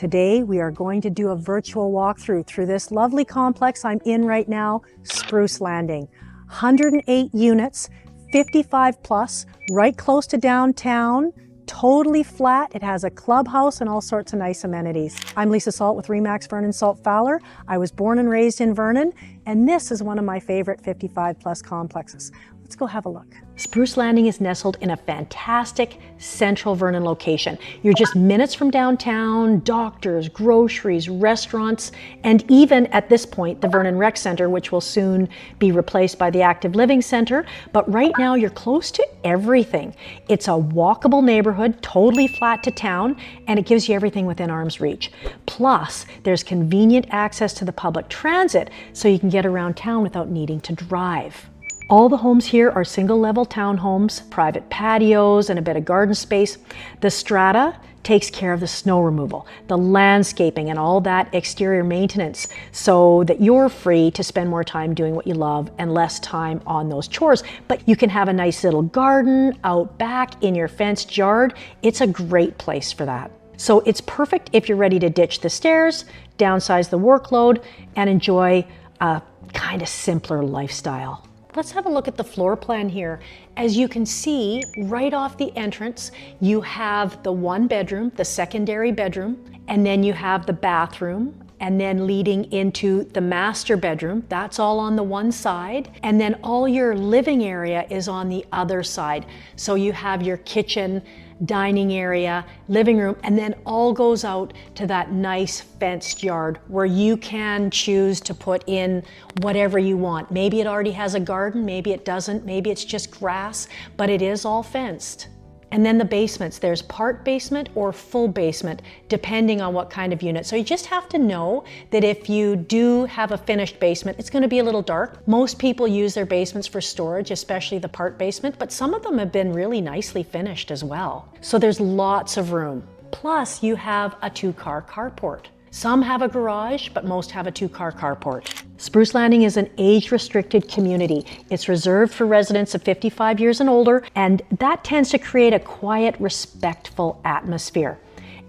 Today we are going to do a virtual walkthrough through this lovely complex I'm in right now, Spruce Landing. 108 units, 55 plus, right close to downtown, totally flat. It has a clubhouse and all sorts of nice amenities. I'm Lisa Salt with RE/MAX Vernon Salt Fowler. I was born and raised in Vernon, and this is one of my favorite 55 plus complexes. Let's go have a look. Spruce Landing is nestled in a fantastic central Vernon location. You're just minutes from downtown, doctors, groceries, restaurants, and even at this point, the Vernon Rec Center, which will soon be replaced by the Active Living Center. But right now you're close to everything. It's a walkable neighborhood, totally flat to town, and it gives you everything within arm's reach. Plus, there's convenient access to the public transit, so you can get around town without needing to drive. All the homes here are single-level townhomes, private patios, and a bit of garden space. The strata takes care of the snow removal, the landscaping, and all that exterior maintenance so that you're free to spend more time doing what you love and less time on those chores. But you can have a nice little garden out back in your fenced yard. It's a great place for that. So it's perfect if you're ready to ditch the stairs, downsize the workload, and enjoy a kind of simpler lifestyle. Let's have a look at the floor plan here. As you can see, right off the entrance, you have the one bedroom, the secondary bedroom, and then you have the bathroom, and then leading into the master bedroom. That's all on the one side. And then all your living area is on the other side. So you have your kitchen, dining area, living room, and then all goes out to that nice fenced yard where you can choose to put in whatever you want. Maybe it already has a garden, maybe it doesn't, maybe it's just grass, but it is all fenced. And then the basements, there's part basement or full basement, depending on what kind of unit. So you just have to know that if you do have a finished basement, it's going to be a little dark. Most people use their basements for storage, especially the part basement, but some of them have been really nicely finished as well. So there's lots of room. Plus you have a 2-car carport. Some have a garage, but most have a 2-car carport. Spruce Landing is an age-restricted community. It's reserved for residents of 55 years and older, and that tends to create a quiet, respectful atmosphere.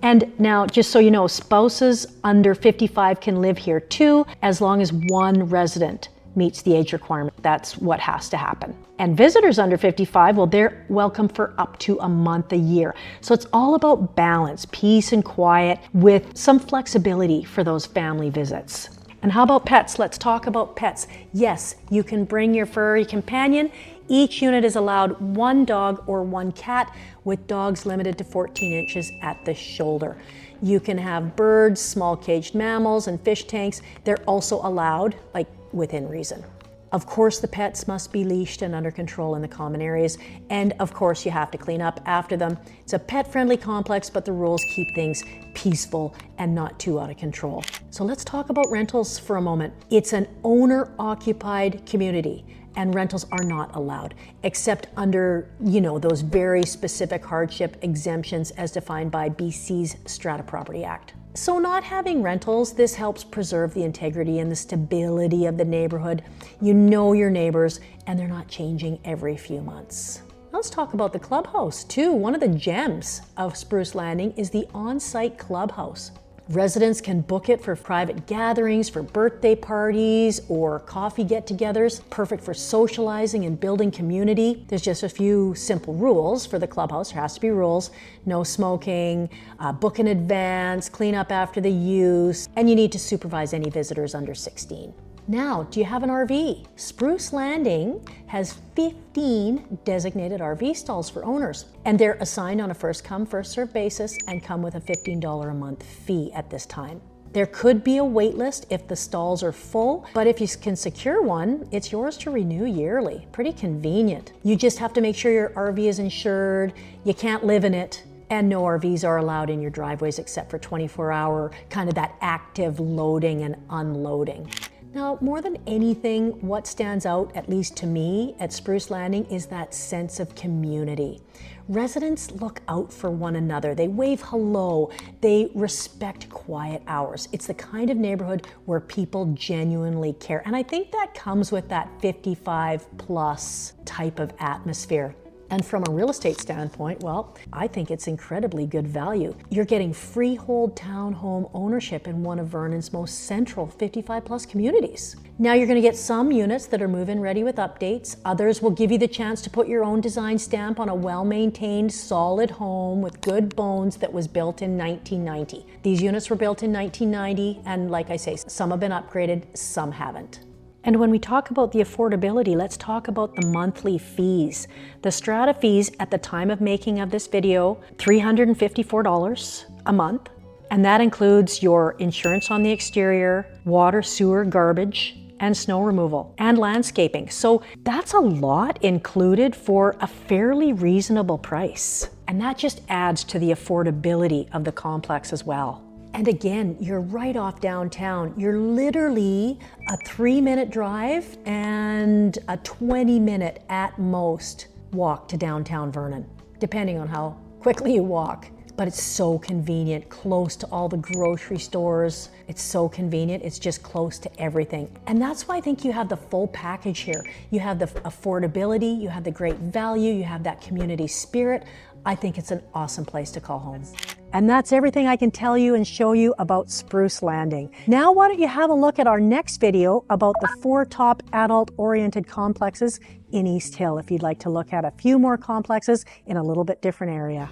And now, just so you know, spouses under 55 can live here too, as long as one resident meets the age requirement. That's what has to happen. And visitors under 55, well, they're welcome for up to a month a year. So it's all about balance, peace and quiet, with some flexibility for those family visits. And how about pets? Let's talk about pets. Yes, you can bring your furry companion. Each unit is allowed 1 dog or 1 cat, with dogs limited to 14 inches at the shoulder. You can have birds, small caged mammals, and fish tanks. They're also allowed, like within reason. Of course, the pets must be leashed and under control in the common areas. And of course, you have to clean up after them. It's a pet-friendly complex, but the rules keep things peaceful and not too out of control. So let's talk about rentals for a moment. It's an owner-occupied community, and rentals are not allowed, except under, those very specific hardship exemptions as defined by BC's Strata Property Act. So not having rentals, this helps preserve the integrity and the stability of the neighborhood. You know your neighbors, and they're not changing every few months. Let's talk about the clubhouse too. One of the gems of Spruce Landing is the on-site clubhouse. Residents can book it for private gatherings, for birthday parties, or coffee get-togethers. Perfect for socializing and building community. There's just a few simple rules for the clubhouse. There has to be rules. No smoking, book in advance, clean up after the use, and you need to supervise any visitors under 16. Now, do you have an RV? Spruce Landing has 15 designated RV stalls for owners, and they're assigned on a first-come, first-served basis and come with a $15 a month fee at this time. There could be a wait list if the stalls are full, but if you can secure one, it's yours to renew yearly. Pretty convenient. You just have to make sure your RV is insured, you can't live in it, and no RVs are allowed in your driveways except for 24-hour, kind of that active loading and unloading. Now, more than anything, what stands out, at least to me, at Spruce Landing is that sense of community. Residents look out for one another. They wave hello. They respect quiet hours. It's the kind of neighborhood where people genuinely care. And I think that comes with that 55 plus type of atmosphere. And from a real estate standpoint, well, I think it's incredibly good value. You're getting freehold townhome ownership in one of Vernon's most central 55+ communities. Now you're going to get some units that are move-in ready with updates. Others will give you the chance to put your own design stamp on a well-maintained, solid home with good bones that was built in 1990. These units were built in 1990, and like I say, some have been upgraded, some haven't. And when we talk about the affordability, let's talk about the monthly fees. The strata fees at the time of making of this video, $354 a month. And that includes your insurance on the exterior, water, sewer, garbage, and snow removal, and landscaping. So that's a lot included for a fairly reasonable price. And that just adds to the affordability of the complex as well. And again, you're right off downtown. You're literally a 3-minute drive and a 20-minute at most walk to downtown Vernon, depending on how quickly you walk. But it's so convenient, close to all the grocery stores. It's so convenient, it's just close to everything. And that's why I think you have the full package here. You have the affordability, you have the great value, you have that community spirit. I think it's an awesome place to call home. And that's everything I can tell you and show you about Spruce Landing. Now, why don't you have a look at our next video about the 4 top adult-oriented complexes in East Hill, if you'd like to look at a few more complexes in a little bit different area.